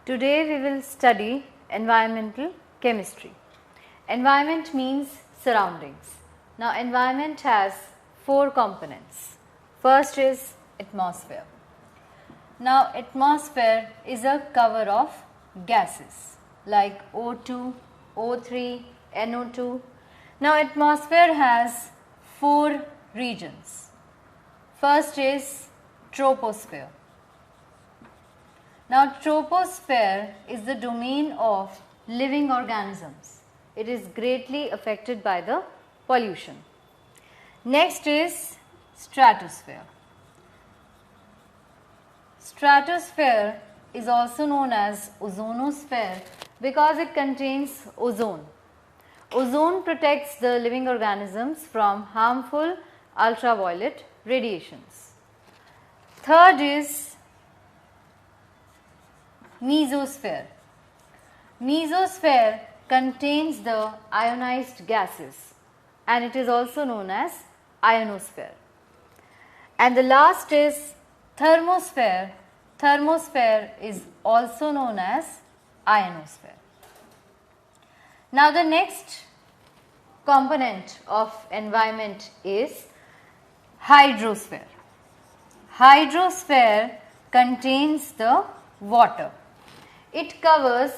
Today we will study environmental chemistry. Environment means surroundings. Now environment has four components. First is atmosphere. Now atmosphere is a cover of gases like O2, O3, NO2. Now atmosphere has four regions. First is troposphere. Now troposphere is the domain of living organisms. It is greatly affected by the pollution. Next is stratosphere. Stratosphere is also known as ozonosphere because it contains ozone. Ozone protects the living organisms from harmful ultraviolet radiations. Third is mesosphere. Mesosphere contains the ionized gases and it is also known as ionosphere. And the last is thermosphere. Thermosphere is also known as ionosphere. Now the next component of environment is hydrosphere. Hydrosphere contains the water. It covers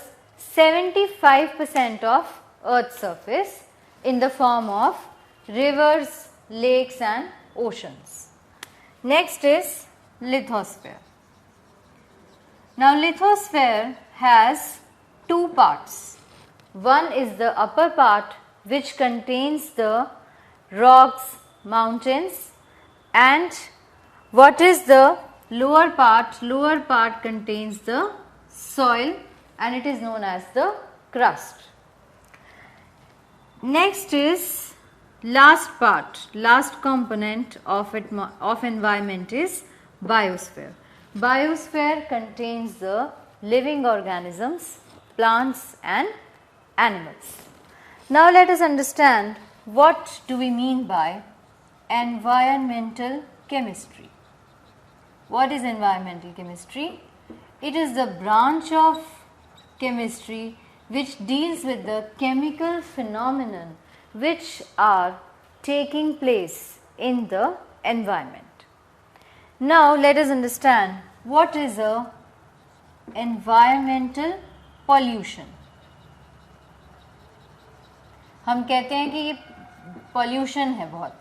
75% of Earth's surface in the form of rivers, lakes and oceans. Next is lithosphere. Now lithosphere has two parts. One is the upper part which contains the rocks, mountains, and what is the lower part? Lower part contains the soil and it is known as the crust. Next is last part, last component of environment is biosphere. Biosphere contains the living organisms, plants and animals. Now let us understand what do we mean by environmental chemistry. What is environmental chemistry? It is the branch of chemistry which deals with the chemical phenomenon which are taking place in the environment. Now let us understand what is a environmental pollution. हम कहते हैं कि ये pollution है बहुत.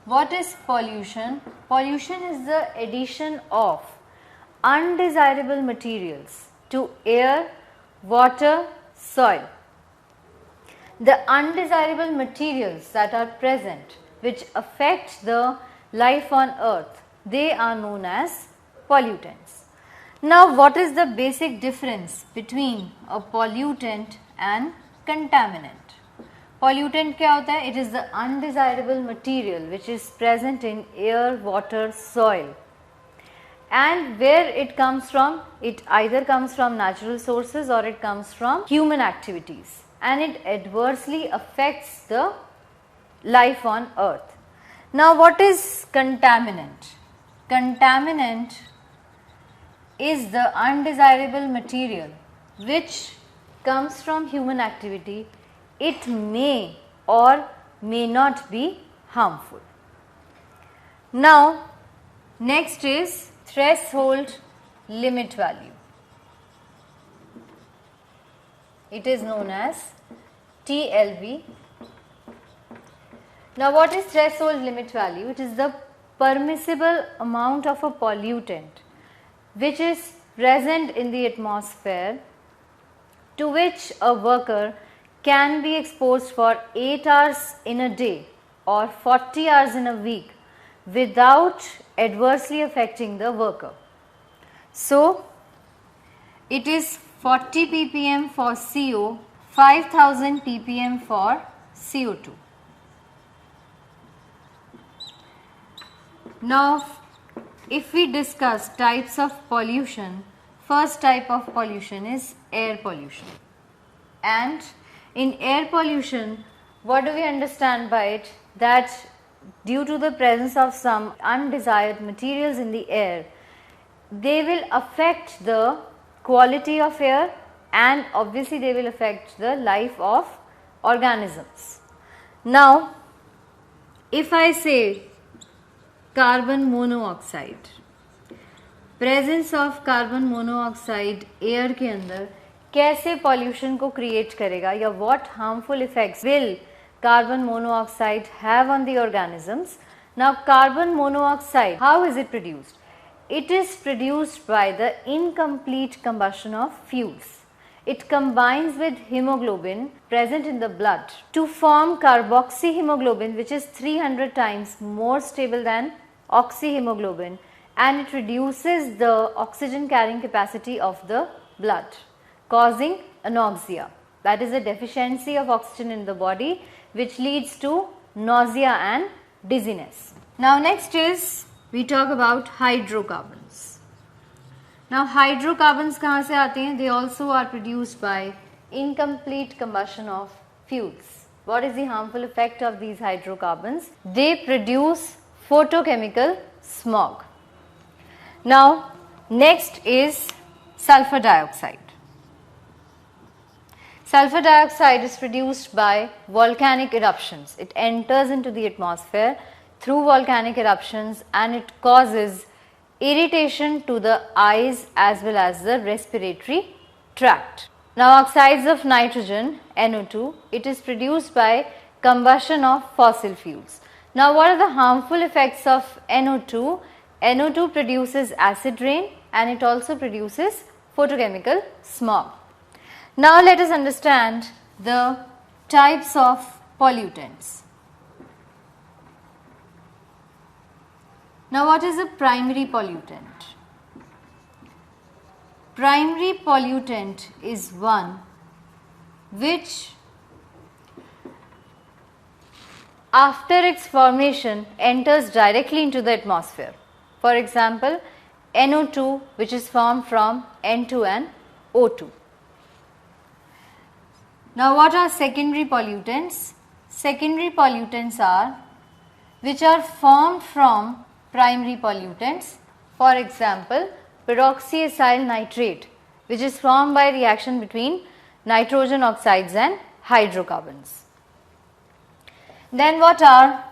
What is pollution? Pollution is the addition of undesirable materials to air, water, soil. The undesirable materials that are present which affect the life on earth, they are known as pollutants. Now what is the basic difference between a pollutant and contaminant? Pollutant क्या होता है? It is the undesirable material which is present in air, water, soil. And where it comes from? It either comes from natural sources or it comes from human activities. And it adversely affects the life on earth. Now what is contaminant? Contaminant is the undesirable material which comes from human activity. It may or may not be harmful. Now next is threshold limit value. It is known as TLV. Now what is threshold limit value? It is the permissible amount of a pollutant which is present in the atmosphere to which a worker can be exposed for 8 hours in a day or 40 hours in a week without adversely affecting the worker. So it is 40 ppm for CO, 5000 ppm for CO2. Now if we discuss types of pollution, first type of pollution is air pollution. And in air pollution, what do we understand by it? That due to the presence of some undesired materials in the air, they will affect the quality of air and obviously they will affect the life of organisms. Now, if I say carbon monoxide, presence of carbon monoxide air के अंदर कैसे pollution को create करेगा या what harmful effects will carbon monoxide have on the organisms. Now carbon monoxide, how is it produced? It is produced by the incomplete combustion of fuels. It combines with hemoglobin present in the blood to form carboxyhemoglobin, which is 300 times more stable than oxyhemoglobin, and it reduces the oxygen carrying capacity of the blood, causing anoxia. That is a deficiency of oxygen in the body, which leads to nausea and dizziness. Now next is we talk about hydrocarbons. Now hydrocarbons कहाँ से आते हैं? They also are produced by incomplete combustion of fuels. What is the harmful effect of these hydrocarbons? They produce photochemical smog. Now next is sulfur dioxide. Sulfur dioxide is produced by volcanic eruptions. It enters into the atmosphere through volcanic eruptions and it causes irritation to the eyes as well as the respiratory tract. Now oxides of nitrogen, NO2, it is produced by combustion of fossil fuels. Now what are the harmful effects of NO2? NO2 produces acid rain and it also produces photochemical smog. Now let us understand the types of pollutants. Now what is a primary pollutant? Primary pollutant is one which after its formation enters directly into the atmosphere. For example, NO2, which is formed from N2 and O2. Now what are secondary pollutants? Secondary pollutants are which are formed from primary pollutants. For example, peroxyacyl nitrate, which is formed by reaction between nitrogen oxides and hydrocarbons. Then what are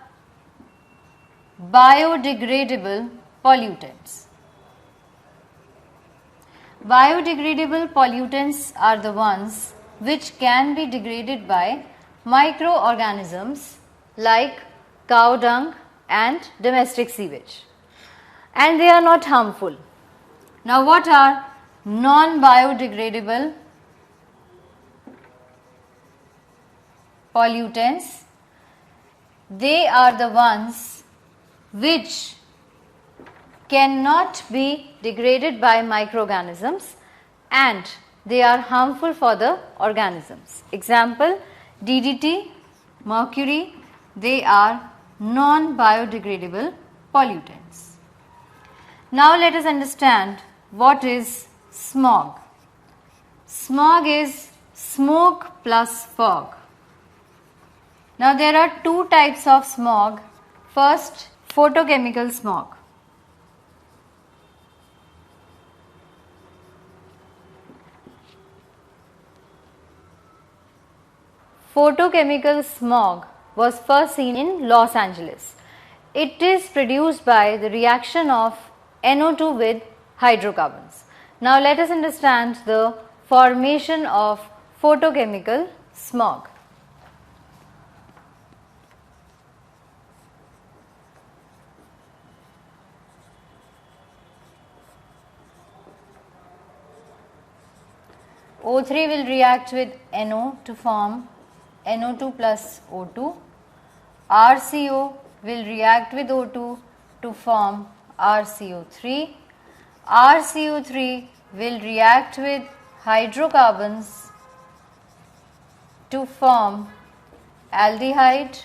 biodegradable pollutants? Biodegradable pollutants are the ones which can be degraded by microorganisms like cow dung and domestic sewage, and they are not harmful. Now what are non-biodegradable pollutants? They are the ones which cannot be degraded by microorganisms and they are harmful for the organisms. Example, DDT, mercury, they are non-biodegradable pollutants. Now let us understand what is smog. Smog is smoke plus fog. Now there are two types of smog. First, photochemical smog. Photochemical smog was first seen in Los Angeles. It is produced by the reaction of NO2 with hydrocarbons. Now let us understand the formation of photochemical smog. O3 will react with NO to form NO2 plus O2. RCO will react with O2 to form RCO3. RCO3 will react with hydrocarbons to form aldehyde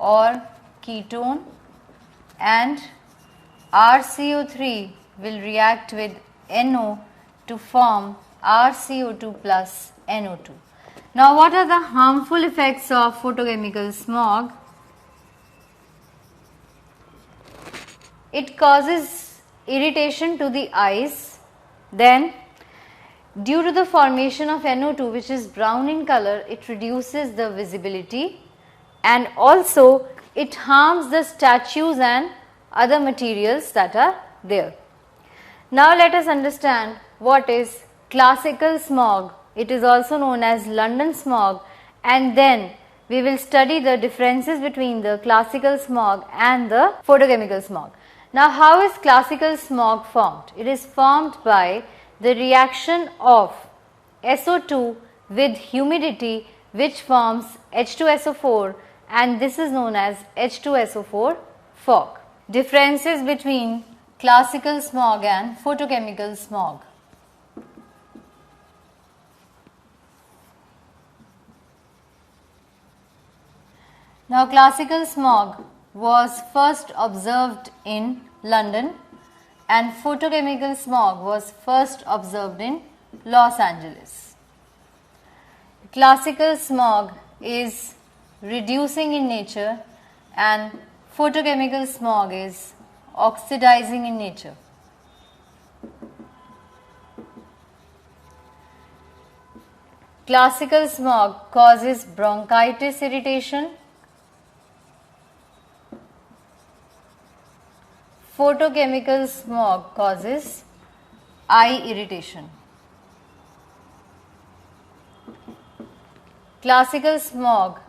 or ketone, and RCO3 will react with NO to form RCO2 plus NO2. Now what are the harmful effects of photochemical smog? It causes irritation to the eyes, then Due to the formation of NO2, which is brown in color, it reduces the visibility and also it harms the statues and other materials that are there. Now let us understand what is classical smog. It is also known as London smog, and then we will study the differences between the classical smog and the photochemical smog. Now how is classical smog formed? It is formed by the reaction of SO2 with humidity, which forms H2SO4, and this is known as H2SO4 fog. Differences between classical smog and photochemical smog. Now classical smog was first observed in London and photochemical smog was first observed in Los Angeles. Classical smog is reducing in nature and photochemical smog is oxidizing in nature. Classical smog causes bronchitis irritation. Photochemical smog causes eye irritation. Classical smog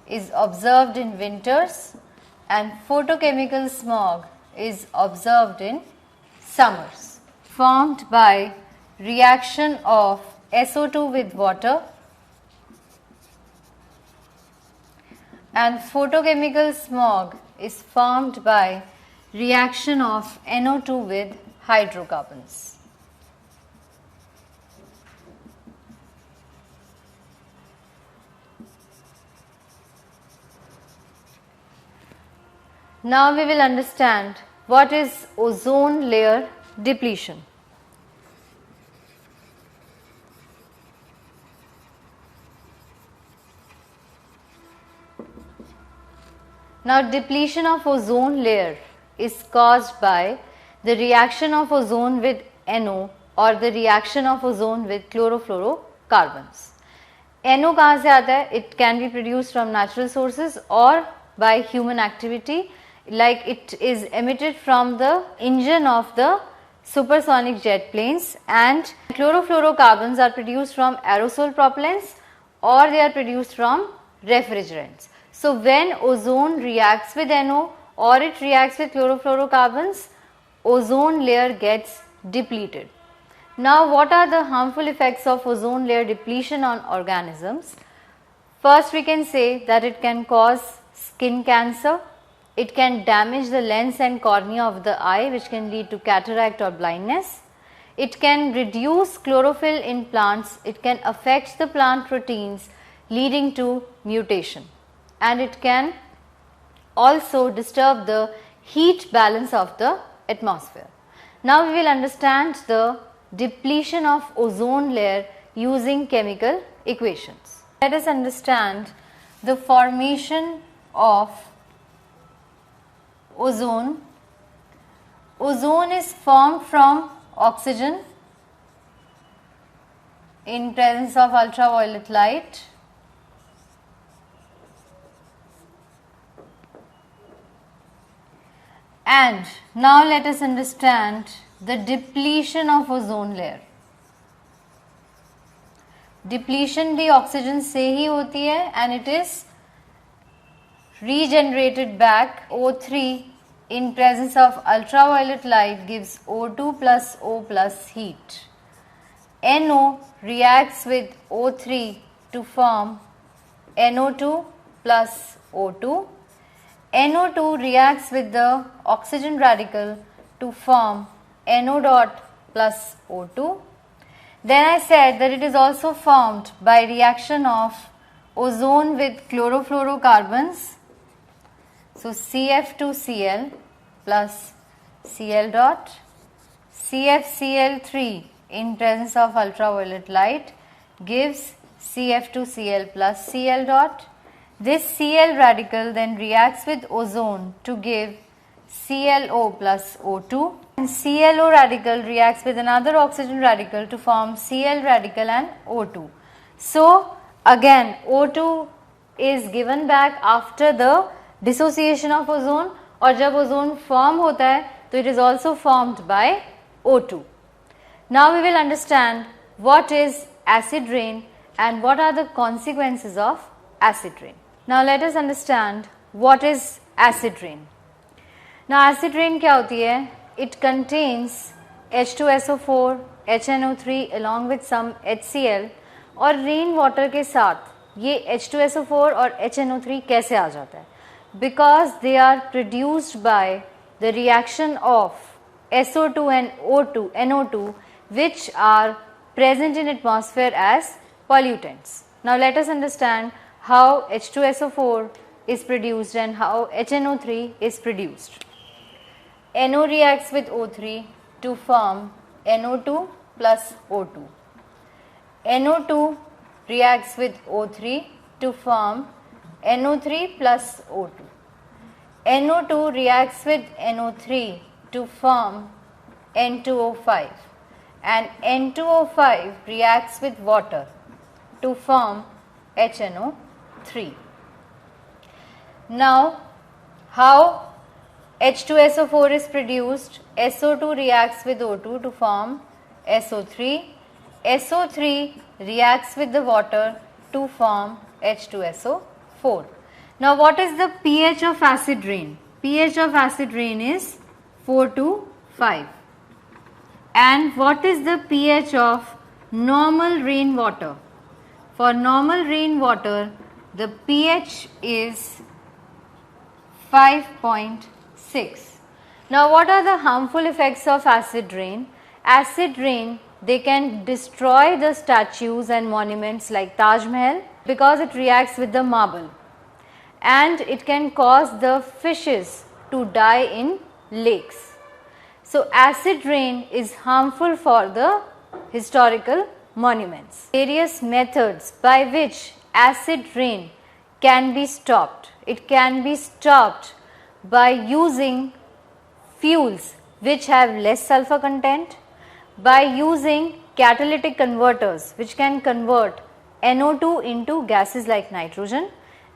is observed in winters and photochemical smog is observed in summers, formed by reaction of SO2 with water, and photochemical smog is formed by reaction of NO2 with hydrocarbons. Now we will understand what is ozone layer depletion. Now depletion of ozone layer is caused by the reaction of ozone with NO or the reaction of ozone with chlorofluorocarbons. NO कहाँ से आता है? It can be produced from natural sources or by human activity, like it is emitted from the engine of the supersonic jet planes, and chlorofluorocarbons are produced from aerosol propellants or they are produced from refrigerants. So when ozone reacts with NO or it reacts with chlorofluorocarbons, ozone layer gets depleted. Now what are the harmful effects of ozone layer depletion on organisms? First, we can say that it can cause skin cancer, it can damage the lens and cornea of the eye, which can lead to cataract or blindness. It can reduce chlorophyll in plants, it can affect the plant proteins leading to mutation, and it can also disturb the heat balance of the atmosphere. Now we will understand the depletion of ozone layer using chemical equations. Let us understand the formation of ozone. Ozone is formed from oxygen in presence of ultraviolet light. And now let us understand the depletion of ozone layer. Depletion भी oxygen से ही होती है and it is regenerated back. O3 in presence of ultraviolet light gives O2 plus O plus heat. NO reacts with O3 to form NO2 plus O2. NO2 reacts with the oxygen radical to form NO dot plus O2. Then I said that it is also formed by reaction of ozone with chlorofluorocarbons. So CF2Cl plus Cl dot, CFCl3 in presence of ultraviolet light gives CF2Cl plus Cl dot. This Cl radical then reacts with ozone to give ClO plus O2. ClO radical reacts with another oxygen radical to form Cl radical and O2. So again O2 is given back after the dissociation of ozone, और जब ozone form होता है तो it is also formed by O2. Now we will understand what is acid rain and what are the consequences of acid rain. Now let us understand what is acid rain. Now acid rain क्या होती है? It contains H2SO4, HNO3 along with some HCl, और rain water के साथ ये H2SO4 और HNO3 कैसे आ जाता है? Because they are produced by the reaction of SO2 and O2, NO2, which are present in atmosphere as pollutants. Now let us understand how H2SO4 is produced and how HNO3 is produced. NO reacts with O3 to form NO2 plus O2. NO2 reacts with O3 to form NO3 plus O2. NO2 reacts with NO3 to form N2O5, and N2O5 reacts with water to form HNO3. Now, how H2SO4 is produced? SO2 reacts with O2 to form SO3. SO3 reacts with the water to form H2SO4. Now what is the pH of acid rain? pH of acid rain is 4 to 5. And what is the pH of normal rainwater? For normal rainwater, the pH is 5.6. Now what are the harmful effects of acid rain? Acid rain, they can destroy the statues and monuments like Taj Mahal because it reacts with the marble, and it can cause the fishes to die in lakes. So acid rain is harmful for the historical monuments. Various methods by which acid rain can be stopped. It can be stopped by using fuels which have less sulfur content, by using catalytic converters which can convert NO2 into gases like nitrogen,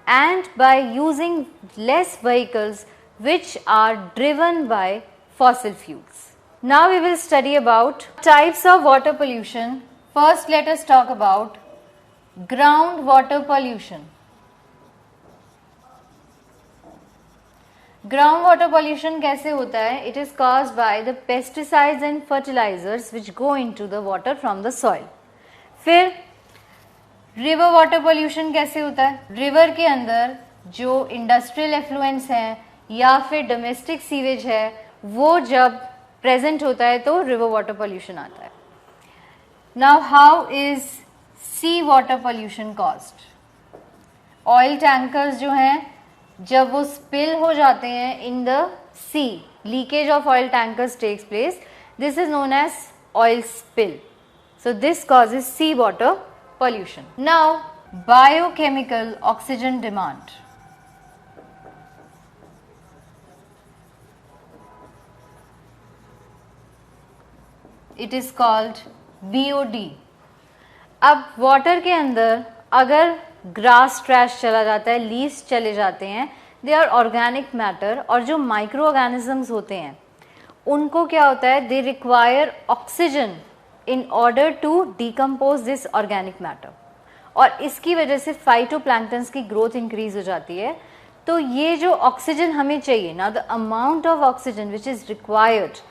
and by using less vehicles which are driven by fossil fuels. Now we will study about types of water pollution. First let us talk about groundwater pollution. Groundwater pollution कैसे होता है? It is caused by the pesticides and fertilizers which go into the water from the soil. फिर river water pollution कैसे होता है? River के अंदर जो इंडस्ट्रियल एफ्लुएंस हैं या फिर डोमेस्टिक सीवेज है वो जब प्रेजेंट होता है तो रिवर वाटर पोल्यूशन आता है. Now how is sea water pollution caused? Oil tankers जो हैं जब वो स्पिल हो जाते हैं in the sea, leakage of oil tankers takes place, this is known as oil spill. So this causes sea water pollution. Now, biochemical oxygen demand. It is called BOD. अब water के अंदर अगर grass trash चला जाता है, leaves चले जाते हैं, दे आर ऑर्गेनिक मैटर, और जो माइक्रो ऑर्गेनिजम्स होते हैं उनको क्या होता है? They require oxygen in order to decompose this organic matter, और इसकी वजह से फाइटोप्लैंक्टन्स की ग्रोथ इंक्रीज हो जाती है. तो ये जो ऑक्सीजन हमें चाहिए, now the amount of oxygen which is required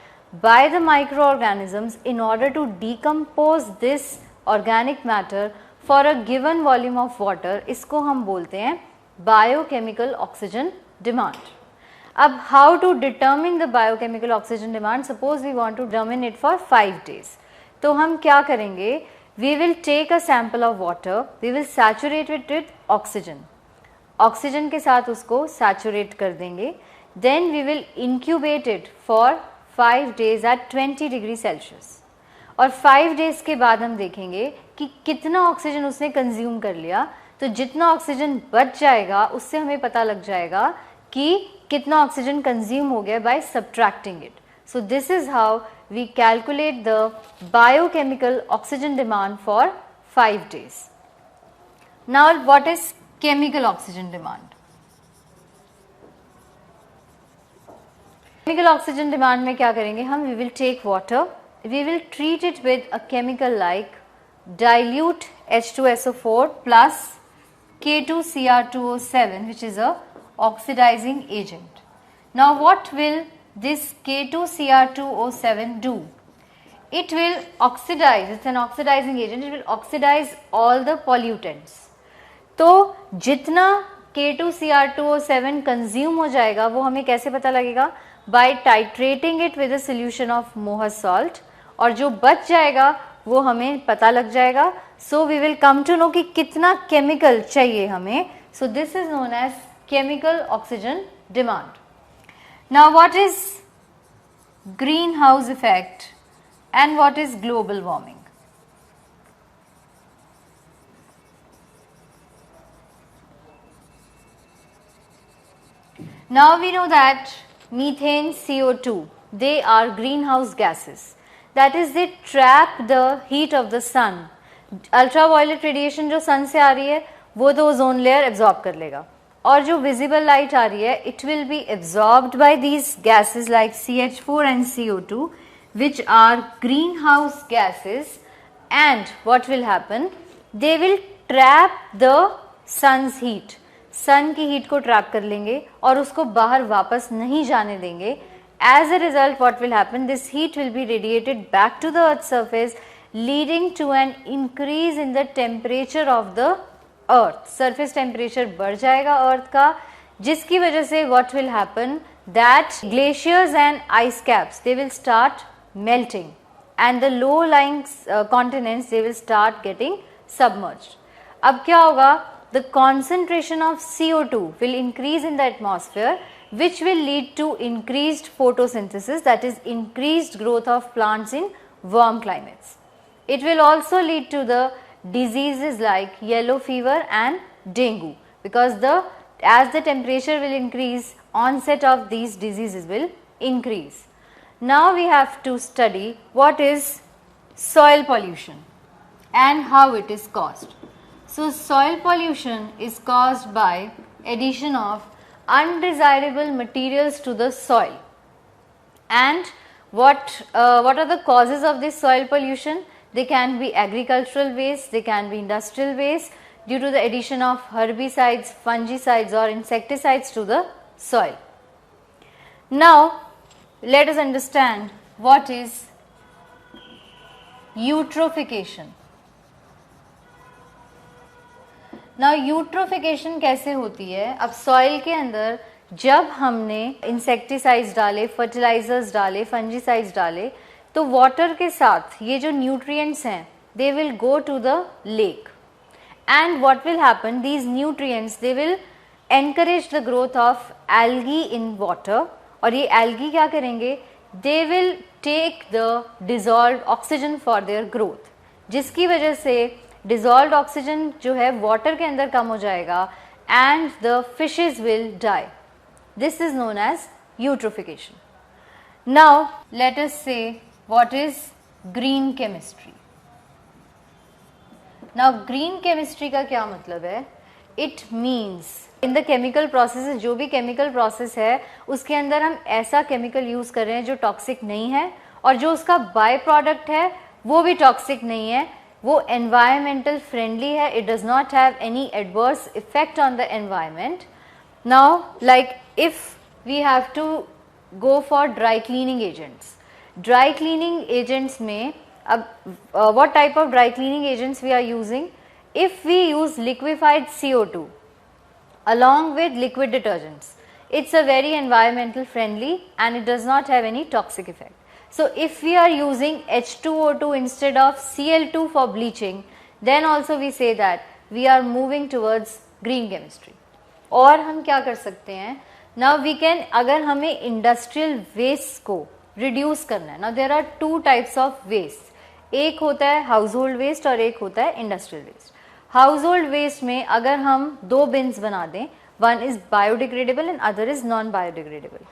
by the microorganisms in order to decompose this organic matter for a given volume of water, इसको हम बोलते हैं biochemical oxygen demand. अब how to determine the biochemical oxygen demand? Suppose we want to determine it for 5 days. तो हम क्या करेंगे? We will take a sample of water, we will saturate it with oxygen, oxygen के साथ उसको saturate कर देंगे. Then we will incubate it for 5 days at 20 degree Celsius, और 5 days के बाद हम देखेंगे कि कितना ऑक्सीजन उसने कंज्यूम कर लिया. तो जितना ऑक्सीजन बच जाएगा उससे हमें पता लग जाएगा कि कितना ऑक्सीजन कंज्यूम हो गया by subtracting it. So this is how we calculate the biochemical oxygen demand for 5 days. Now what is chemical oxygen demand? Chemical oxygen demand में क्या करेंगे हम? We will take water, we will treat it with a chemical like dilute H2SO4 plus K2Cr2O7, which is a oxidizing agent. Now what will this K2Cr2O7 do? It will oxidize, it's an oxidizing agent, it will oxidize all the pollutants. तो जितना K2Cr2O7 consume हो जाएगा वो हमें कैसे पता लगेगा? By titrating it with a solution of Mohas salt, और जो बच जाएगा वो हमें पता लग जाएगा. So we will come to know कि कितना chemical चाहिए हमें. So this is known as chemical oxygen demand. Now what is greenhouse effect and what is global warming? Now we know that methane, CO2, they are greenhouse gases. That is, they trap the heat of the sun. Ultraviolet radiation जो sun से आ रही है वो तो ozone layer absorb कर लेगा, और जो विजिबल लाइट आ रही है it will be absorbed by these gases like CH4 and CO2, which are greenhouse gases, and what will happen? They will trap the sun's heat. सन की हीट को trap कर लेंगे और उसको बाहर वापस नहीं जाने देंगे. As a result, what will happen? This heat will be radiated back to the earth's surface, leading to an increase in the temperature of the earth. Surface temperature बढ़ जाएगा earth का, जिसकी वजह से what will happen? That glaciers and ice caps, they will start melting, and the low-lying continents, they will start getting submerged. अब क्या होगा? The concentration of CO2 will increase in the atmosphere, which will lead to increased photosynthesis, that is increased growth of plants in warm climates. It will also lead to the diseases like yellow fever and dengue, because as the temperature will increase, onset of these diseases will increase. Now we have to study what is soil pollution and how it is caused. So soil pollution is caused by addition of undesirable materials to the soil. And what are the causes of this soil pollution? They can be agricultural waste, they can be industrial waste due to the addition of herbicides, fungicides or insecticides to the soil. Now let us understand what is eutrophication. Now eutrophication कैसे होती है? अब soil के अंदर जब हमने insecticides डाले, fertilisers डाले, फंजीसाइड्स डाले, तो वाटर के साथ ये जो न्यूट्रिएंट्स हैं they will go to the lake, and what will happen? These nutrients they will encourage the growth of algae in water, और ये एल्गी क्या करेंगे? They will take the dissolved oxygen for their growth, जिसकी वजह से dissolved oxygen जो है water के अंदर कम हो जाएगा and the fishes will die. This is known as eutrophication. Now let us say what is green chemistry. Now green chemistry का क्या मतलब है? It means in the chemical process, जो भी केमिकल प्रोसेस है उसके अंदर हम ऐसा केमिकल यूज कर रहे हैं जो टॉक्सिक नहीं है, और जो उसका बाय प्रोडक्ट है वो भी टॉक्सिक नहीं है, वो environmental friendly है, it does not have any adverse effect on the environment. Now like if we have to go for dry cleaning agents, dry cleaning agents में अब what type of dry cleaning agents we are using? If we use liquefied CO2 along with liquid detergents, it's a very environmental friendly and it does not have any toxic effect. So if we are using H2O2 instead of Cl2 for bleaching, then also we say that we are moving towards green chemistry. और हम क्या कर सकते हैं? Now we can, अगर हमें industrial waste को reduce करना है, now there are two types of waste. एक होता है household waste और एक होता है industrial waste. Household waste में अगर हम दो bins बना दें, one is biodegradable and other is non-biodegradable.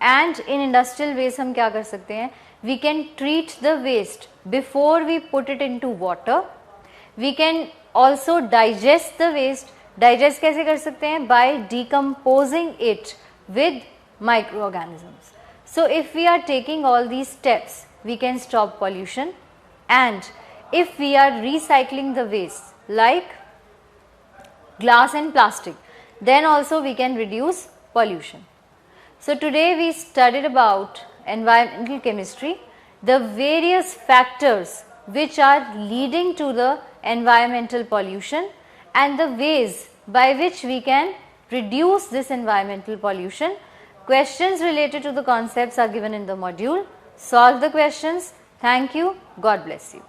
And in industrial waste हम क्या कर सकते हैं, we can treat the waste before we put it into water. We can also digest the waste. Digest कैसे कर सकते हैं, by decomposing it with microorganisms. So if we are taking all these steps, we can stop pollution. And if we are recycling the waste like glass and plastic, then also we can reduce pollution. So today we studied about environmental chemistry, the various factors which are leading to the environmental pollution and the ways by which we can reduce this environmental pollution. Questions related to the concepts are given in the module. Solve the questions. Thank you. God bless you.